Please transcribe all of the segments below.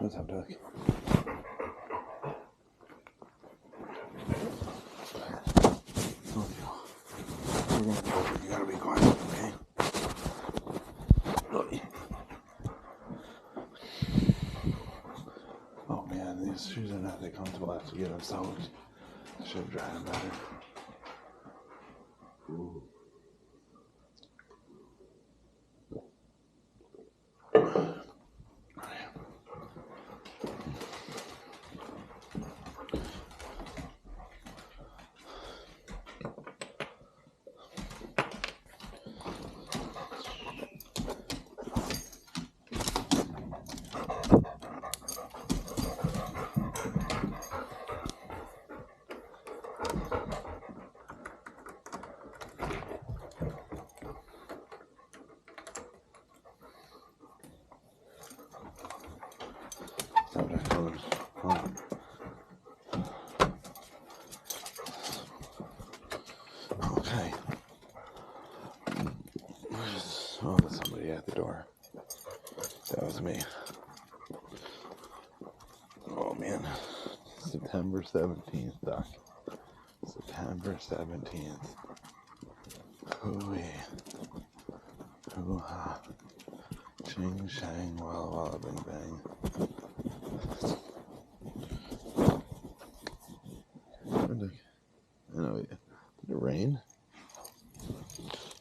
What's up, Doug? You gotta be quiet, okay? Oh man, these shoes are not that comfortable. I have to get them soaked. I should have dried them better. Ooh. Okay. Oh, there's somebody at the door. That was me. Oh man. September 17th, Doc. September 17th. Hooey. Hoo-ha. Ching, shang, walla, walla, bing, bang. I know, did it rain?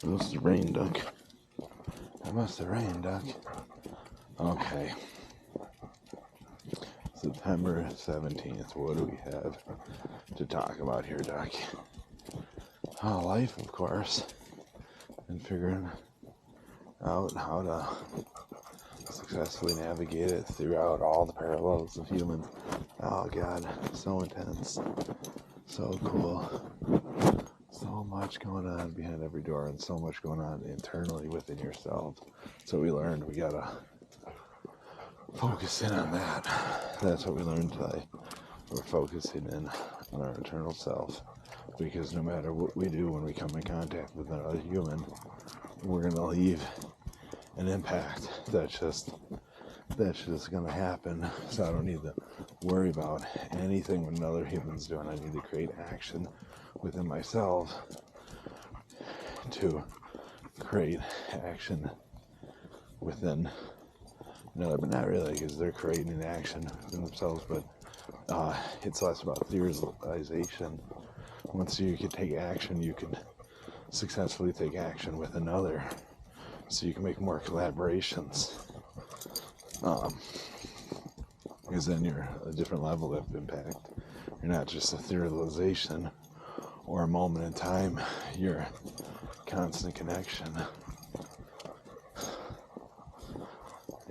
It must have rained, Doc. It must have rained, Doc. Okay. September 17th. What do we have to talk about here, Doc? Oh, life, of course. And figuring out how to successfully navigate it throughout all the parallels of human. Oh, God. So intense. So cool. So much going on behind every door and so much going on internally within yourself. So we learned we gotta focus in on that. That's what we learned today. We're focusing in on our internal self, because no matter what we do when we come in contact with another human, we're gonna leave an impact. That's just gonna happen. So I don't need to worry about anything when another human's doing. I need to create action within myself to create action within another, but not really, because they're creating an action within themselves. But it's less about theorization. Once you can take action, you can successfully take action with another, so you can make more collaborations, because then you're a different level of impact. You're not just a theorization or a moment in time, you're constant connection.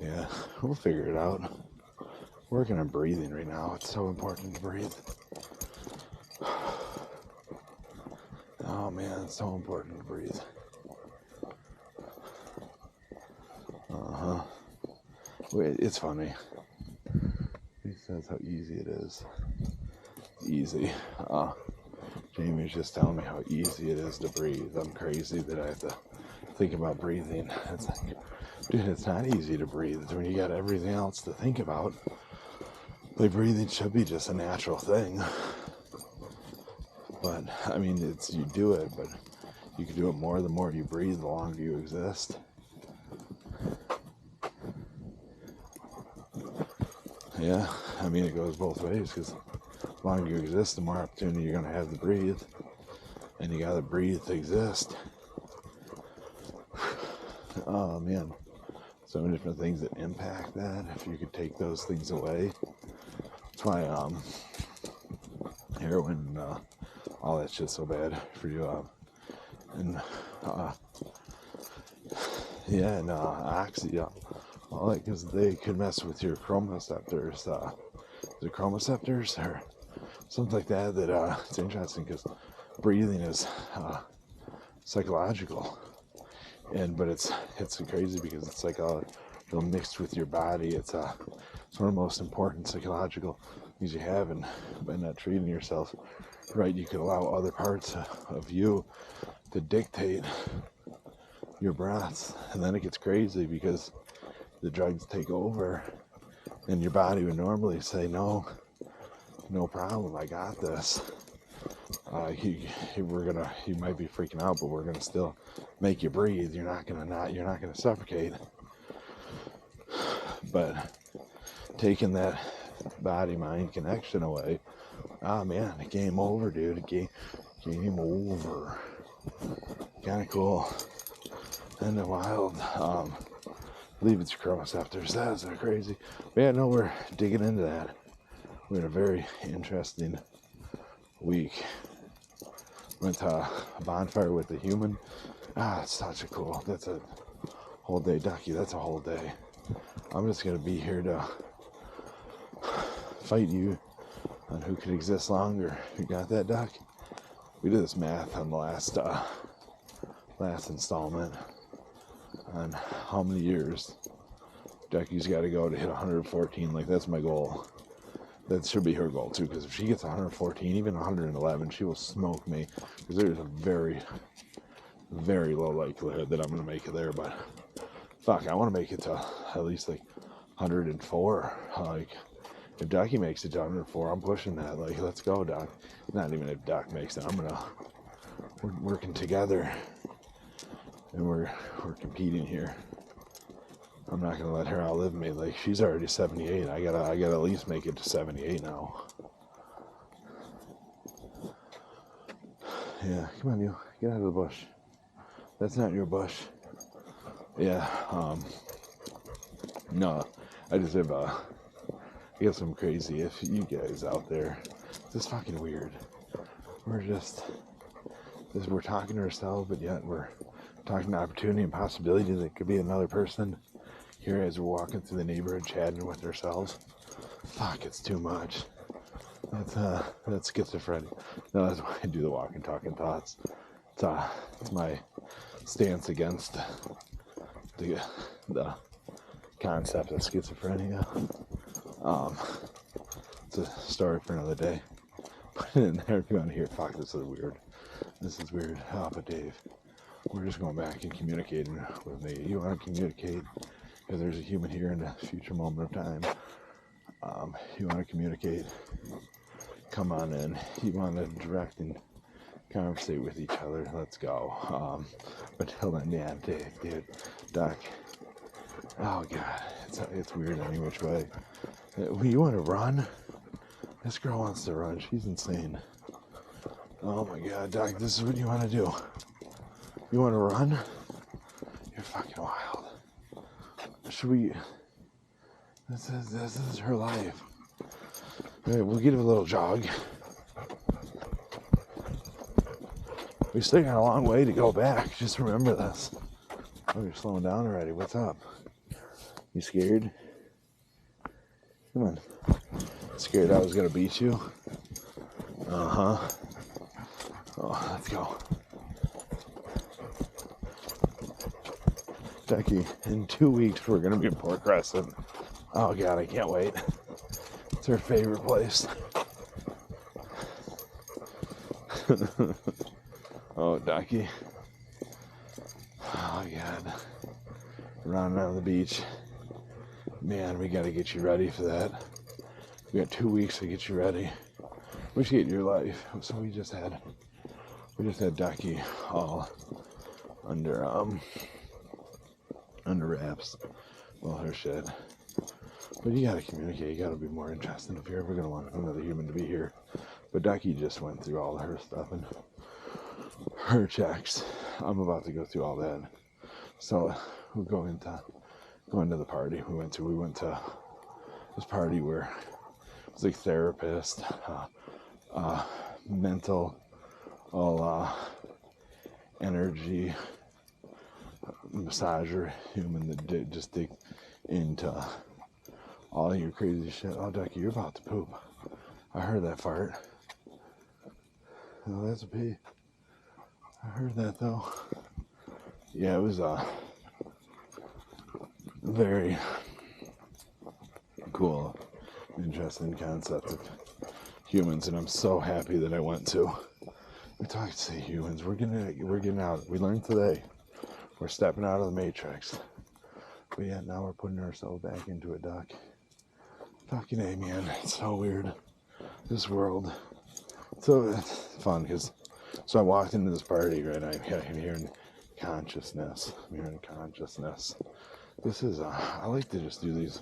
Yeah, we'll figure it out. Working on breathing right now. It's so important to breathe. Oh man, it's so important to breathe. It's funny. He says how easy it is. Easy. Jamie's just telling me how easy it is to breathe. I'm crazy that I have to think about breathing. It's like, dude, it's not easy to breathe when you got everything else to think about. Like, breathing should be just a natural thing. But, I mean, you do it, but you can do it more the more you breathe, the longer you exist. Yeah, I mean, it goes both ways, because the longer you exist, the more opportunity you're going to have to breathe. And you got to breathe to exist. Oh, man. So many different things that impact that. If you could take those things away. That's why heroin, all that shit's so bad for you. Oxy, all that, because they could mess with your chromoreceptors. The chromoreceptors or something like that. It's interesting, because breathing is psychological, but it's crazy because it's like it'll mix with your body. It's one of the most important psychological things you have, and by not treating yourself right, you could allow other parts of you to dictate your breaths, and then it gets crazy because the drugs take over, And your body would normally say, no problem, I got this. You might be freaking out, but we're gonna still make you breathe. You're not gonna suffocate. But taking that body-mind connection away, man, game over, dude. Game over. Kind of cool. And the wild. Believe it's chronoceptors. That's so crazy. But yeah, no, we're digging into that. We had a very interesting week. Went to a bonfire with a human. It's such a cool. That's a whole day, Ducky. That's a whole day. I'm just gonna be here to fight you on who could exist longer. You got that, Duck? We did this math on the last installment on how many years Ducky's got to go to hit 114. Like, that's my goal. That should be her goal too, because if she gets 114, even 111, she will smoke me, because there's a very, very low likelihood that I'm going to make it there. But fuck, I want to make it to at least like 104. Like, if Ducky makes it to 104, I'm pushing that. Like, let's go, Doc. Not even if Doc makes it, we're working together, and we're competing here. I'm not gonna let her outlive me. Like, she's already 78. I gotta at least make it to 78 now. Yeah, come on, you get out of the bush. That's not your bush. Yeah. No, I just have I got some crazy. If you guys out there, it's just fucking weird. We're talking to ourselves, but yet we're talking to opportunity and possibility that could be another person here as we're walking through the neighborhood chatting with ourselves. Fuck, it's too much. That's schizophrenia. No, that's why I do the walking, talking thoughts. It's my stance against the concept of schizophrenia. It's a story for another day. Put it in there if you want to hear. Fuck, this is weird. But Dave, we're just going back and communicating with me. You want to communicate? Because there's a human here in a future moment of time. You want to communicate? Come on in. You want to direct and conversate with each other? Let's go. But till then, yeah, Dave, dude, Doc. Oh God, it's weird any which way. You want to run? This girl wants to run. She's insane. Oh my God, Doc, this is what you want to do. You want to run? You're fucking wild. Should we? This is her life. All right, we'll give it a little jog. We still got a long way to go back. Just remember this. Oh, you're slowing down already. What's up? You scared? Come on. Scared I was gonna beat you? Uh-huh. Oh, let's go. Becky, in 2 weeks we're gonna be in Port Crescent. Oh God, I can't wait. It's her favorite place. Oh, Ducky. Oh God. Running on the beach. Man, we gotta get you ready for that. We got 2 weeks to get you ready. We should get your life. So we just had Ducky all under wraps. Well, her shit. But you gotta communicate. You gotta be more interested if you're ever gonna want another human to be here. But Ducky just went through all of her stuff and her checks. I'm about to go through all that. So we're going to the party we went to this party where it was like therapist, mental, energy massager, human that just dig into all your crazy shit. Oh, Ducky, you're about to poop. I heard that fart. Oh, that's a pee. I heard that though. Yeah, it was very cool, interesting concept of humans, and I'm so happy that I went to. We talked to humans. We're getting out. We learned today. We're stepping out of the matrix. But yeah, now we're putting ourselves back into it, Doc. Fucking A, man. It's so weird. This world. So it's fun because, so I walked into this party, right? I'm hearing consciousness. I'm hearing consciousness. This is, I like to just do these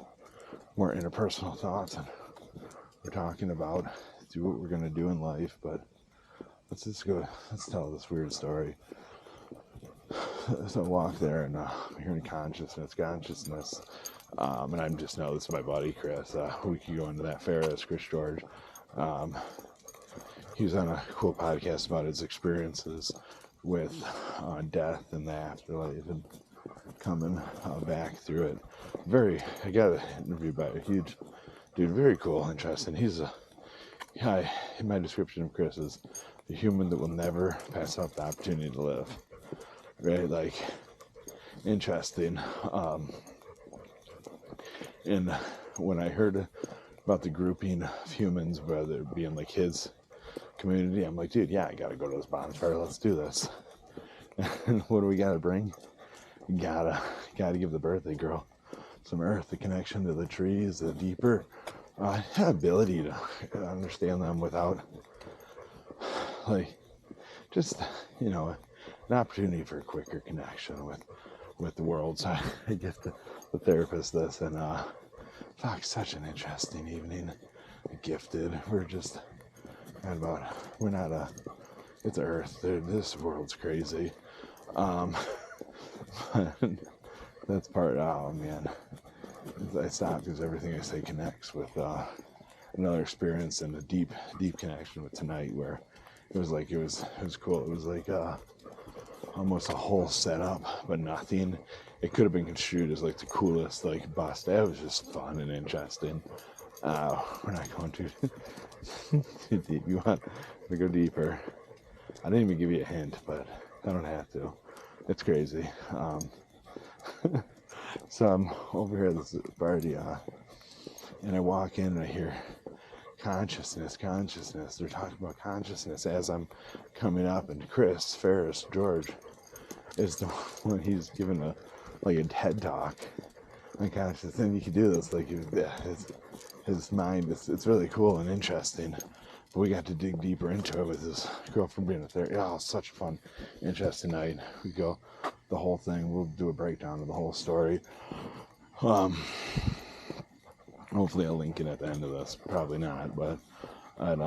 more interpersonal thoughts, and we're talking about do what we're going to do in life, but let's tell this weird story. So I walk there, and I'm hearing consciousness, and I just know this is my buddy Chris. We could go into that Ferris, Chris George. He was on a cool podcast about his experiences with death and the afterlife and coming back through it. I got interviewed by a huge dude, very cool, interesting. He's in my description of Chris is a human that will never pass up the opportunity to live. Right, like, interesting. And when I heard about the grouping of humans, whether it be in like his community, I'm like, dude, yeah, I gotta go to this bonfire. Let's do this. And what do we gotta bring? Gotta give the birthday girl some earth, the connection to the trees, the deeper ability to understand them without, like, just, an opportunity for a quicker connection with the world. So I give the therapist this, and such an interesting evening. Gifted. It's Earth. This world's crazy. That's part, oh man. I stop because everything I say connects with another experience and a deep connection with tonight, where it was cool. It was like almost a whole setup, but nothing. It could have been construed as like the coolest like bust. That was just fun and interesting. We're not going too deep. You want to go deeper? I didn't even give you a hint, but I don't have to. It's crazy. So I'm over here at this party, and I walk in and I hear consciousness. They're talking about consciousness as I'm coming up, and Chris, Ferris, George is the one. He's given a TED talk on consciousness, and you can do this like his mind. It's really cool and interesting. But we got to dig deeper into it with his girlfriend being a therapist. Oh, such a fun, interesting night. We go the whole thing. We'll do a breakdown of the whole story. Hopefully I'll link it at the end of this. Probably not, but I'd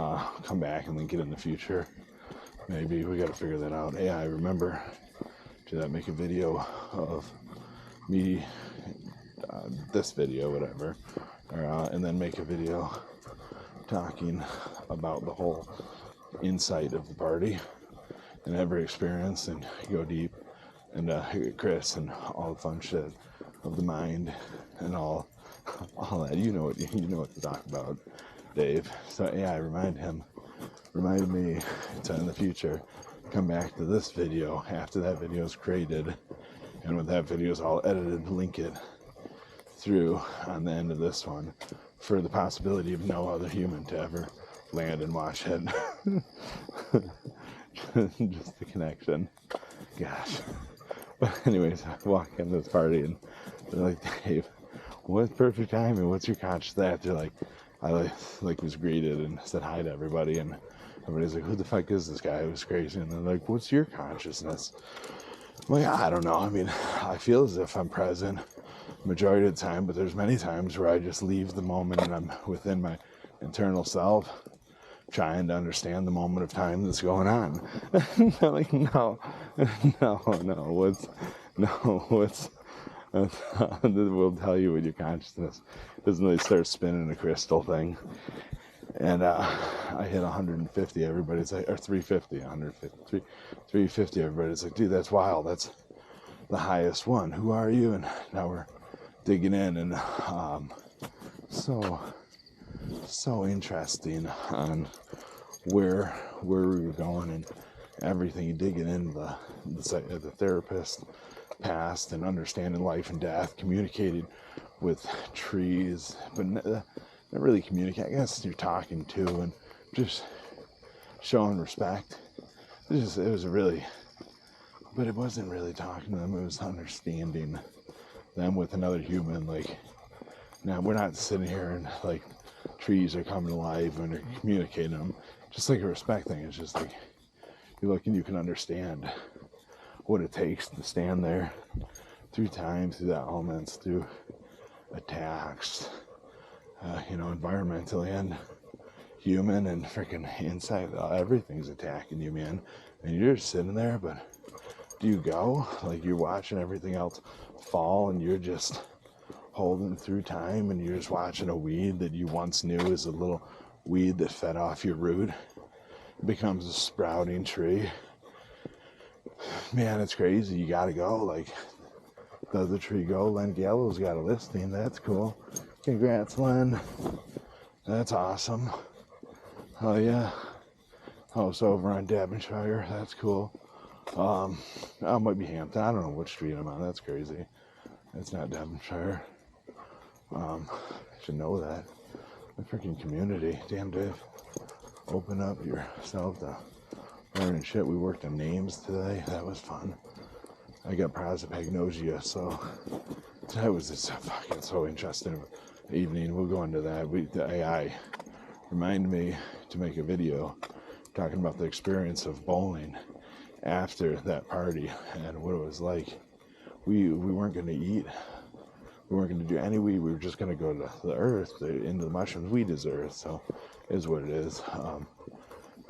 come back and link it in the future. Maybe we got to figure that out. Hey, I remember to make a video of me, this video, whatever, and then make a video talking about the whole insight of the party and every experience, and go deep, and Chris and all the fun shit of the mind and all that. You know what to talk about, Dave. So yeah, I reminded me to, in the future, come back to this video after that video is created, and when that video is all edited, link it through on the end of this one, for the possibility of no other human to ever land and watch it. Just the connection. Gosh. But anyways, I walk into this party and they're like, Dave, what's perfect timing? What's your conscious that? They're like, I was greeted and said hi to everybody, and everybody's like, who the fuck is this guy? It was crazy. And they're like, what's your consciousness? I'm like, I don't know. I mean, I feel as if I'm present majority of the time, but there's many times where I just leave the moment and I'm within my internal self trying to understand the moment of time that's going on. I'm like, no, we'll tell you when your consciousness doesn't really start spinning a crystal thing. And I hit 150, everybody's like, or 350, 350, everybody's like, dude, that's wild, that's the highest one, who are you? And now we're digging in, and so interesting on where we were going and everything, digging into the therapist past and understanding life and death, communicating with trees, but not really communicating. I guess you're talking to, and just showing respect. But it wasn't really talking to them, it was understanding them with another human, like Now, we're not sitting here and like trees are coming to life and they're communicating them. Just like a respect thing. It's just like you look and you can understand what it takes to stand there through time, through the elements, through attacks, environmental and human and freaking inside. Everything's attacking you, man. And you're just sitting there, but do you go? Like you're watching everything else fall and you're just holding through time and you're just watching a weed that you once knew as a little weed that fed off your root. It becomes a sprouting tree. Man, it's crazy. You gotta go. Like, does the tree go? Len Gallo's got a listing. That's cool. Congrats, Len. That's awesome. Oh, yeah. House over on Devonshire. That's cool. I might be Hampton. I don't know which street I'm on. That's crazy. It's not Devonshire. I should know that. The freaking community. Damn, Dave. Open up yourself to learning shit. We worked on names today. That was fun. I got prosopagnosia, so that was just fucking so interesting evening. We'll go into that. The AI reminded me to make a video talking about the experience of bowling after that party and what it was like. We weren't going to eat. We weren't going to do any weed. We were just going to go to the earth, into the mushrooms. Weed is earth, so it is what it is.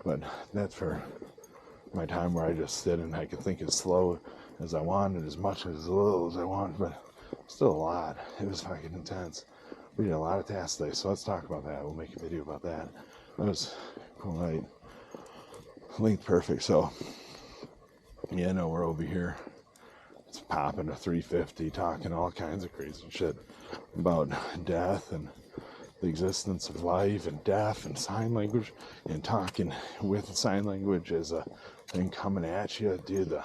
But that's for my time where I just sit and I can think as slow as I want and as much as little as I want, but still a lot. It was fucking intense. We did a lot of tasks today, so let's talk about that. We'll make a video about that. That was a cool night. Linked perfect. So, yeah, no, we're over here. It's popping to 350, talking all kinds of crazy shit about death and the existence of life and death and sign language, and talking with sign language as a thing coming at you. Dude, the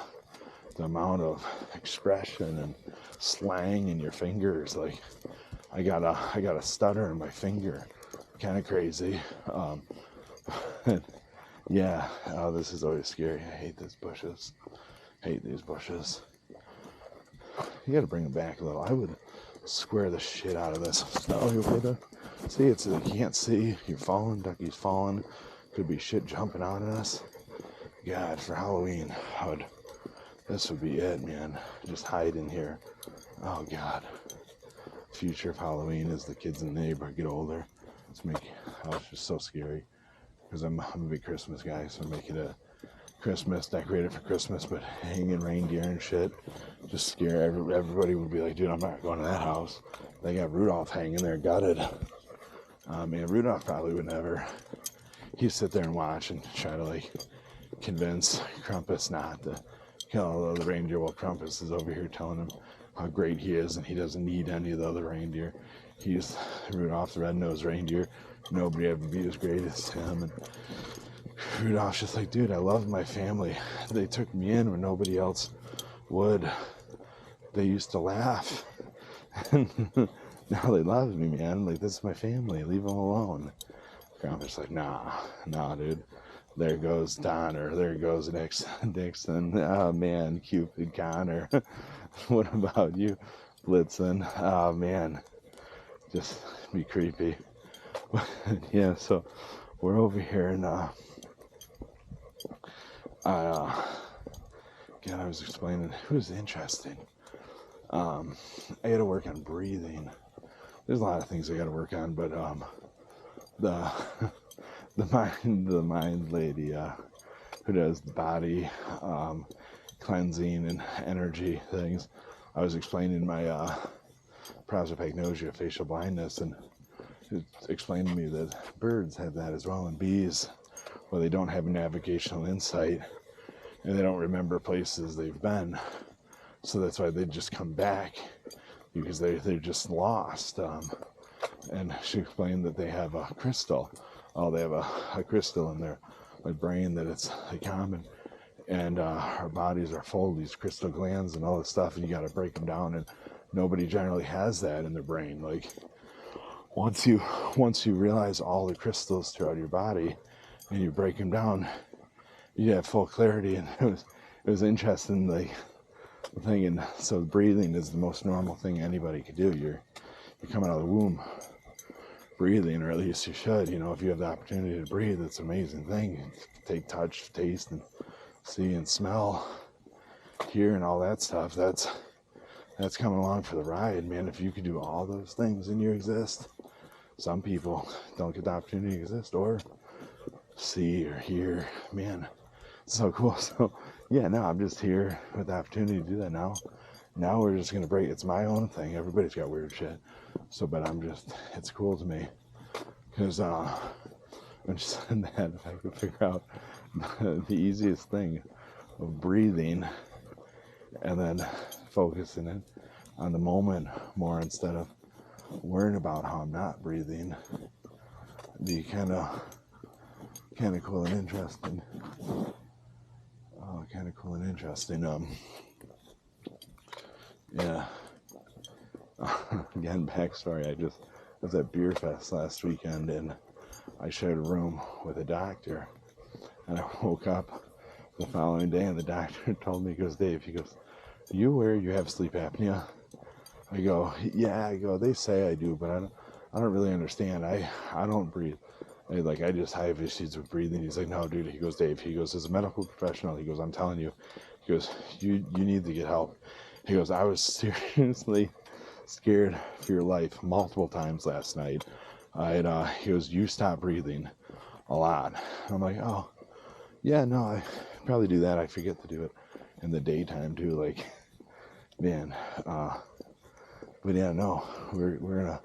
amount of expression and slang in your fingers, like I got a stutter in my finger, kind of crazy. Yeah, this is always scary. I hate these bushes. Hate these bushes. You got to bring them back a little. I would square the shit out of this. Oh, you would. See, it's like you can't see. You're falling. Ducky's falling. Could be shit jumping out at us. God, for Halloween, this would be it, man. Just hide in here. Oh God. Future of Halloween as the kids in the neighborhood get older. It's just so scary because I'm a big Christmas guy, so I'm making a Christmas, decorated for Christmas, but hanging reindeer and shit. Just scare everybody would be like, dude, I'm not going to that house. They got Rudolph hanging there, gutted. Man, Rudolph probably would never. He'd sit there and watch and try to like convince Krampus not to kill the reindeer while Krampus is over here telling him how great he is and he doesn't need any of the other reindeer. He's Rudolph the red-nosed reindeer. Nobody ever be as great as him. And Rudolph's just like, dude, I love my family. They took me in when nobody else would. They used to laugh. And now they love me, man. Like, this is my family. Leave them alone. Krampus like, nah, dude. There goes Donner. There goes Dixon. Oh, man, Cupid, Connor. What about you, Blitzen? Oh, man. Just be creepy. Yeah, so we're over here and God, I was explaining, it was interesting. I got to work on breathing. There's a lot of things I got to work on, but the mind lady who does the body cleansing and energy things, I was explaining my prosopagnosia, facial blindness, and it explained to me that birds have that as well, and bees, where they don't have navigational insight and they don't remember places they've been, so that's why they just come back, because they're just lost. And she explained that they have a crystal. They have a crystal in their brain that it's common, and our bodies are full of these crystal glands and all this stuff, and you got to break them down, and nobody generally has that in their brain. Like, once you realize all the crystals throughout your body and you break them down, you have full clarity. And it was interesting, like, the thing. And so breathing is the most normal thing anybody could do. you're coming out of the womb breathing, or at least you should. You know, if you have the opportunity to breathe, it's an amazing thing. Take touch, taste, and see and smell, hear, and all that stuff. That's coming along for the ride, man. If you could do all those things and you exist, some people don't get the opportunity to exist or see or hear. Man, it's so cool. So yeah, no, I'm just here with the opportunity to do that now. Now we're just gonna break. It's my own thing. Everybody's got weird shit. So, but it's cool to me because I'm just saying that if I could figure out the easiest thing of breathing and then focusing it on the moment more instead of worrying about how I'm not breathing, it'd be kind of cool and interesting. Yeah. Again, backstory, I was at Beer Fest last weekend, and I shared a room with a doctor, and I woke up the following day, and the doctor told me, he goes, Dave, he goes, are you aware you have sleep apnea? I go, yeah. I go, they say I do, but I don't really understand. I don't breathe. I just have issues with breathing. He's like, no, dude. He goes, Dave. He goes, as a medical professional, he goes, I'm telling you. He goes, you need to get help. He goes, I was seriously scared for your life multiple times last night. He goes, you stop breathing a lot. And I'm like, oh, yeah, no, I probably do that. I forget to do it in the daytime too. Like, man, but yeah, no, we're gonna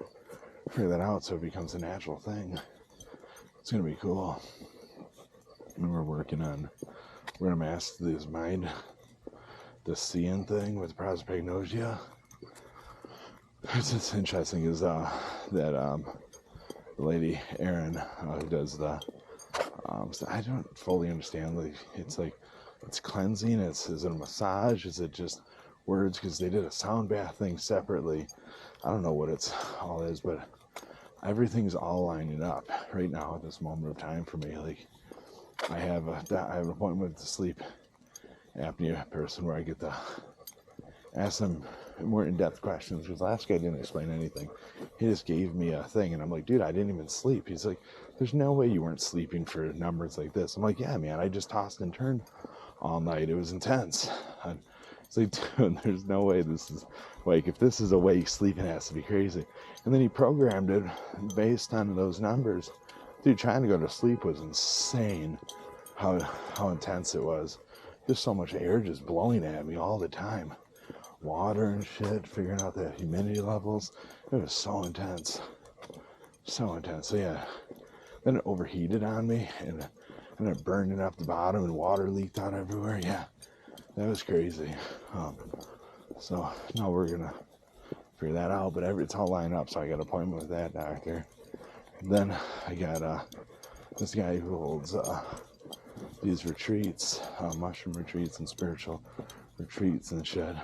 figure that out so it becomes a natural thing. It's gonna be cool. And we're gonna master this mind, the seeing thing with prosopagnosia. It's just interesting is that the lady Erin who does the I don't fully understand, like it's cleansing, is it a massage, is it just words, because they did a sound bath thing separately. I don't know what it's all is, but everything's all lining up right now at this moment of time for me. Like I have an appointment with the sleep apnea person where I get to ask them more in-depth questions, because last guy didn't explain anything. He just gave me a thing, and I'm like, dude, I didn't even sleep. He's like, there's no way you weren't sleeping for numbers like this. I'm like, yeah, man, I just tossed and turned all night. It was intense. It's like, dude, there's no way this is, like, if this is awake, sleeping has to be crazy. And then he programmed it based on those numbers. Dude, trying to go to sleep was insane, how intense it was. Just so much air just blowing at me all the time. Water and shit, figuring out the humidity levels. It was so intense. So yeah. Then it overheated on me, and it burned up the bottom, and water leaked out everywhere. Yeah, that was crazy. So now we're gonna figure that out, but it's all lined up. So I got an appointment with that doctor. Then I got this guy who holds these retreats, mushroom retreats and spiritual retreats and shit.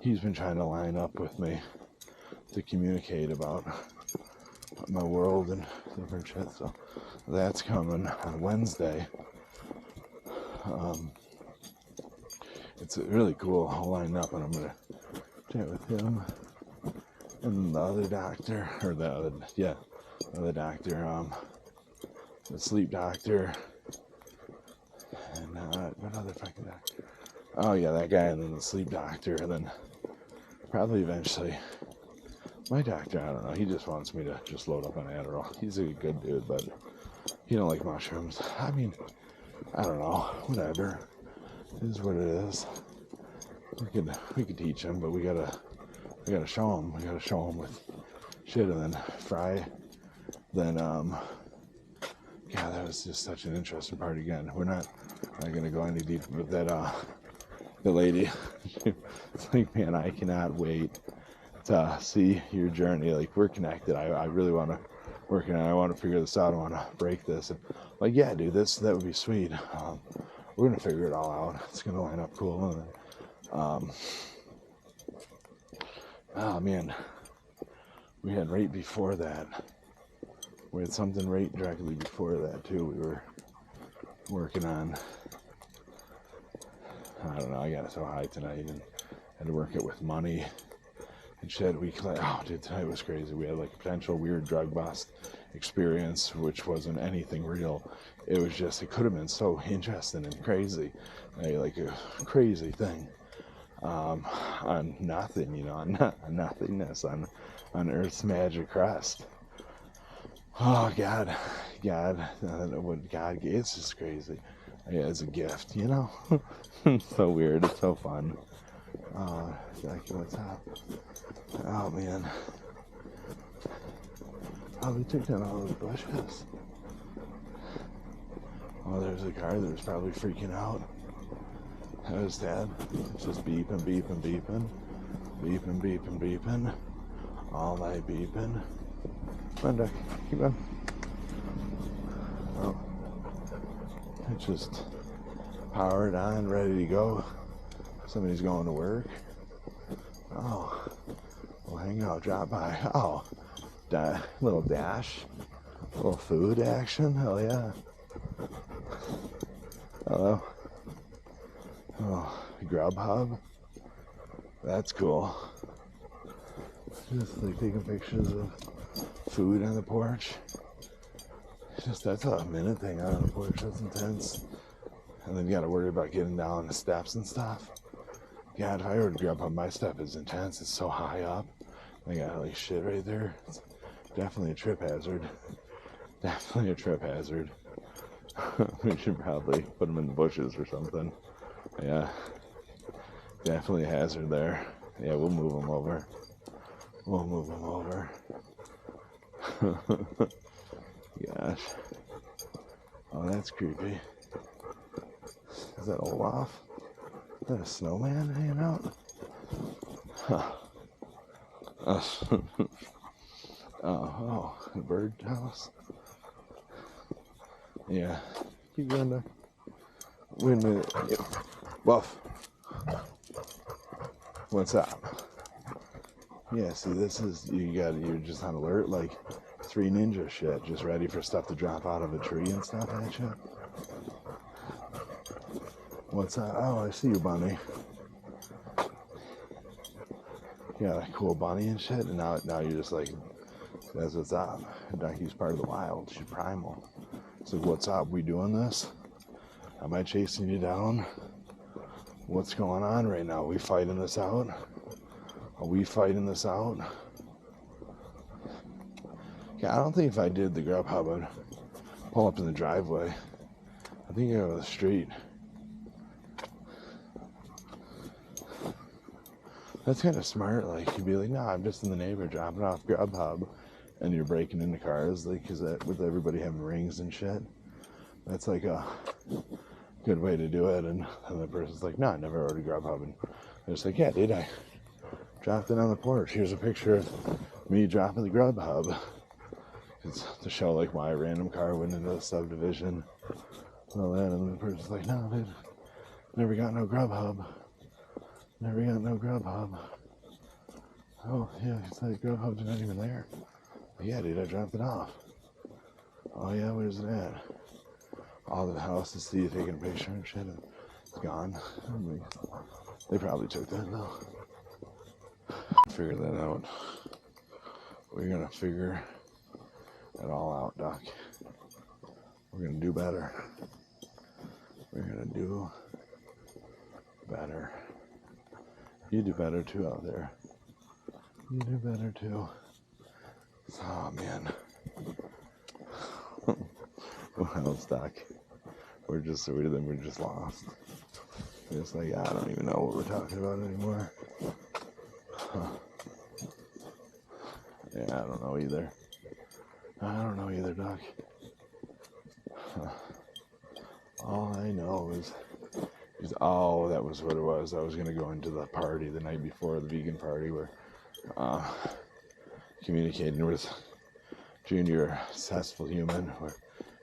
He's been trying to line up with me to communicate about my world and different shit. So that's coming on Wednesday. It's really cool, all lined up, and I'm gonna chat with him and the other doctor, or the other doctor, the sleep doctor, and what other fucking doctor? Oh yeah, that guy, and then the sleep doctor, and then probably eventually my doctor. I don't know. He just wants me to just load up on Adderall. He's a good dude, but he don't like mushrooms. I mean, I don't know. Whatever. It is what it is. We could teach him, but we gotta show him. We gotta show him with shit, and then fry. Then yeah, that was just such an interesting part. Again, we're not gonna go any deeper with that. The lady, it's like, man, I cannot wait to see your journey. Like, we're connected. I really want to work on it. I want to figure this out. I want to break this. And like, yeah, dude, that would be sweet. We're gonna figure it all out. It's gonna line up cool. And then, oh man, we had right before that. We had something right directly before that too. We were working on. I don't know, I got so high tonight and had to work it with money and shit. Oh dude, tonight was crazy. We had like a potential weird drug bust experience, which wasn't anything real. It was just, it could have been so interesting and crazy, like a crazy thing, on nothing, you know, on nothingness, on Earth's magic crust. Oh God, what God gave, it's just crazy. Yeah, it's a gift, you know. It's so weird. It's so fun. What's up? Oh man. Oh, we took down all those bushes. Oh, there's a car that was probably freaking out. That was Dad. It's just beeping, beeping, beeping. Beeping, beeping, beeping. All night beeping. Come on, Duck. Keep on. Oh. It's just powered on, ready to go. Somebody's going to work. Oh. We'll hang out, drop by. Oh. Little dash. Little food action. Hell yeah. Hello. Oh, Grubhub. That's cool. Just like taking pictures of food on the porch. Just, that's a minute thing out on the porch. That's intense. And then you gotta worry about getting down the steps and stuff. God, if I were to Grubhub, my step is intense. It's so high up. I got like shit right there. It's definitely a trip hazard. Definitely a trip hazard. We should probably put them in the bushes or something. Yeah. Definitely a hazard there. Yeah, we'll move them over. We'll move them over. Gosh. Oh, that's creepy. Is that Olaf? Is that a snowman hanging out? Huh. Oh, a bird house. Yeah. Keep going there. Wait a minute. Yep. Buff. What's up? Yeah, see, this is, you're just on alert, like 3 Ninja shit, just ready for stuff to drop out of a tree and stuff and shit. What's up? Oh, I see you, bunny. Yeah, like cool bunny and shit, and now you're just like, that's what's up. Donkey's part of the wild, she's primal. It's like, what's up? We doing this? Am I chasing you down? What's going on right now? Are we fighting this out? Are we fighting this out? Yeah, I don't think if I did the Grubhub, I'd pull up in the driveway. I think I go to the street. That's kind of smart. Like, you'd be like, no, I'm just in the neighborhood dropping off Grubhub, and you're breaking into cars, like, because with everybody having rings and shit, that's like a good way to do it. And the person's like, no, I never ordered Grubhub. And they're just like, yeah, dude, I dropped it on the porch. Here's a picture of me dropping the Grubhub. It's to show like why a random car went into the subdivision. All that, and the person's like, no, dude, never got no Grubhub. Never got no Grubhub. Oh, yeah, it's like Grubhub's not even there. But yeah, dude, I dropped it off. Oh, yeah, where's it at? All the house to see you taking a picture and shit, and it's gone. They probably took that, though. Figure that out. We're gonna figure it all out, Doc. We're gonna do better. We're gonna do better. You do better too out there. You do better too. Oh man. What else, Doc? We're just lost. It's like, I don't even know what we're talking about anymore. Huh. Yeah, I don't know either. Doc. Huh. All I know is, oh, that was what it was. I was going to go into the party the night before, the vegan party, where communicating with Junior, successful human, where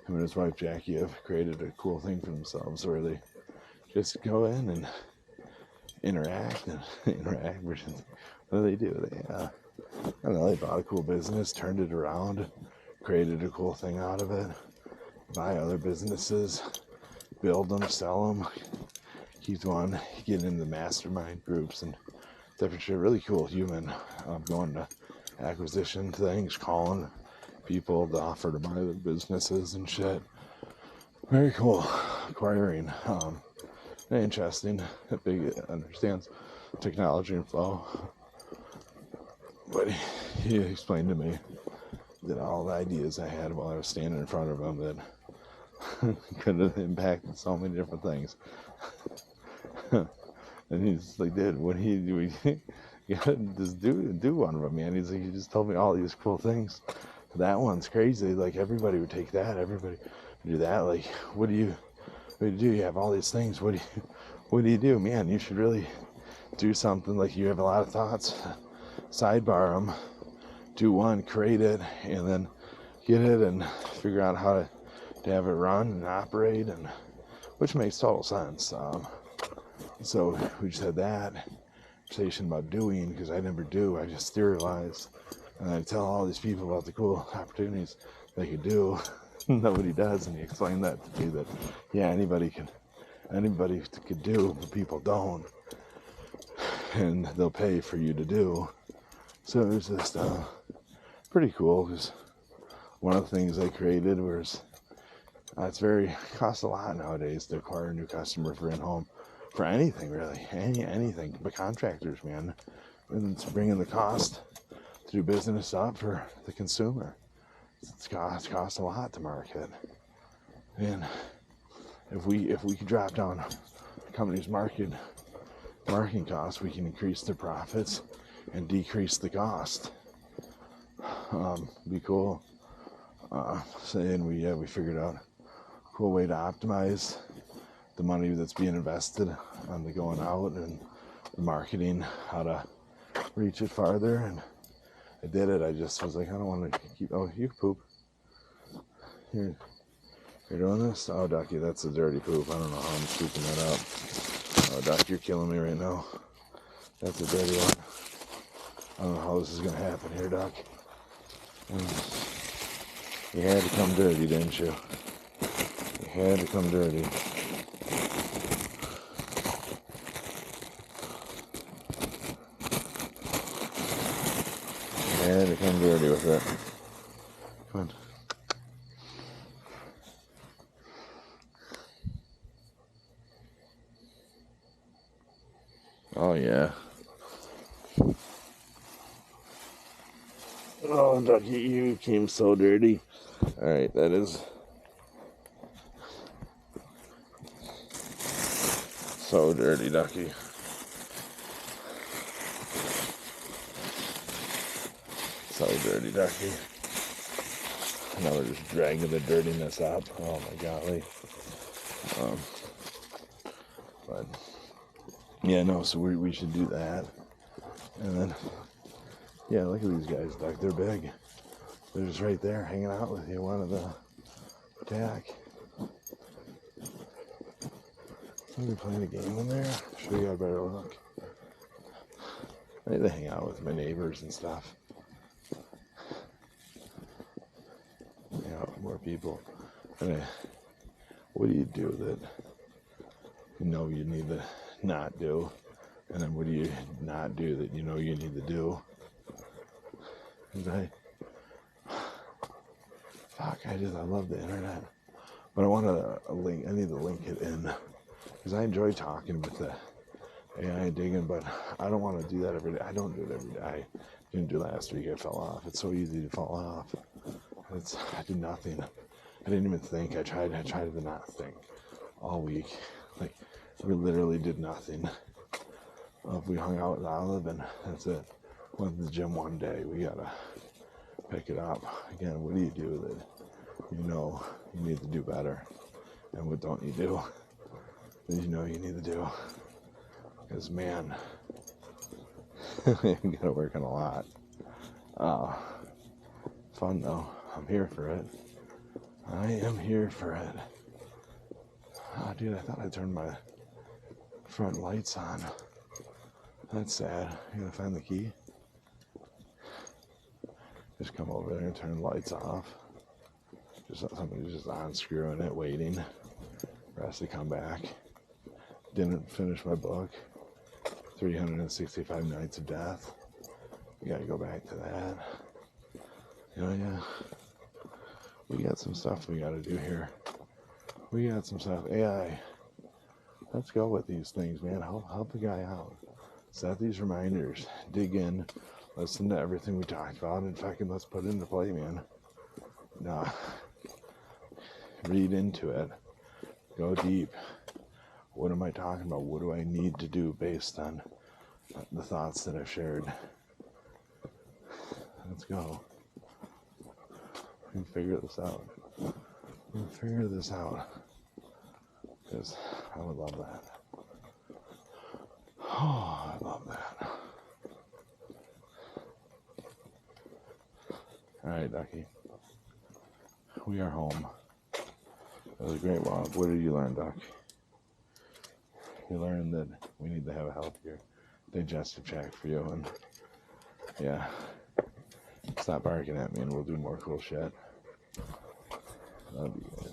him and his wife Jackie have created a cool thing for themselves where they just go in and interact. What do they do? They, I don't know, they bought a cool business, turned it around, created a cool thing out of it, buy other businesses, build them, sell them, keep on getting into the mastermind groups and different shit. Really cool human. Going to acquisition things, calling people to offer to buy their businesses and shit. Very cool. Acquiring. Interesting. Big understands technology and flow. But he explained to me that all the ideas I had while I was standing in front of him that could have impacted so many different things. And he's like, dude, what do you do? You gotta just do one of them, man. He's like, you just told me all these cool things. That one's crazy. Like, everybody would take that. Everybody would do that. Like, what do you do? You have all these things. What do you do? Man, you should really do something. Like, you have a lot of thoughts. Sidebar them. Do one, create it, and then get it and figure out how to have it run and operate, and which makes total sense. So we just had that conversation about doing, because I never do. I just theorize, and I tell all these people about the cool opportunities they could do. Nobody does, and he explained that to me, that yeah, anybody could do, but people don't, and they'll pay for you to do. So it was just pretty cool, because one of the things I created was costs a lot nowadays to acquire a new customer for in-home, for anything really, anything, but contractors, man, and it's bringing the cost to do business up for the consumer. It costs a lot to market, and if we could drop down the company's marketing costs, we can increase their profits and decrease the cost. Be cool. Saying we figured out a cool way to optimize the money that's being invested on the going out and the marketing, how to reach it farther, and I did it. I just was like, I don't want to keep. Oh, you poop. You're doing this? Oh, Ducky, that's a dirty poop. I don't know how I'm scooping that up. Oh, Duck, you're killing me right now. That's a dirty one. I don't know how this is gonna happen here, Duck. You had to come dirty, didn't you? You had to come dirty. You had to come dirty with it. Come on. Oh, yeah. Oh, Ducky, you came so dirty. Alright, that is so dirty, Ducky. So dirty, Ducky. Now we're just dragging the dirtiness up. Oh my golly. But yeah, no, so we should do that. And then, yeah, look at these guys, Duck. They're big. They're just right there hanging out with you. One of the attack. Somebody playing a game in there? Sure, you got a better look. They hang out with my neighbors and stuff. You know, more people. And what do you do that you know you need to not do? And then what do you not do that you know you need to do? And I love the internet, but I want a link. I need to link it in, because I enjoy talking with the AI digging, but I don't want to do that every day. I don't do it every day. I didn't do last week. I fell off. It's so easy to fall off. I did nothing. I didn't even think. I tried to not think all week. Like, we literally did nothing. We hung out with Olive, and that's it. Went to the gym one day. We gotta pick it up. Again, what do you do that you know you need to do better? And what don't you do that you know you need to do? Because, man, you gotta work on a lot. Fun, though. I'm here for it. I am here for it. Oh, dude, I thought I turned my front lights on. That's sad. You gonna find the key? Just come over there and turn the lights off. Somebody's just unscrewing it, waiting for us to come back. Didn't finish my book. 365 nights of death. We gotta go back to that. Yeah. We got some stuff we gotta do here. We got some stuff. AI. Let's go with these things, man. Help the guy out. Set these reminders. Dig in. Listen to everything we talked about and fucking let's put it into play, man. Nah. Read into it. Go deep. What am I talking about? What do I need to do based on the thoughts that I've shared? Let's go. We can figure this out. We can figure this out. Because I would love that. Oh, I love that. Alright, Ducky. We are home. It was a great walk. What did you learn, Duck? You learned that we need to have a healthier digestive tract for you. And yeah, stop barking at me and we'll do more cool shit. Love you guys.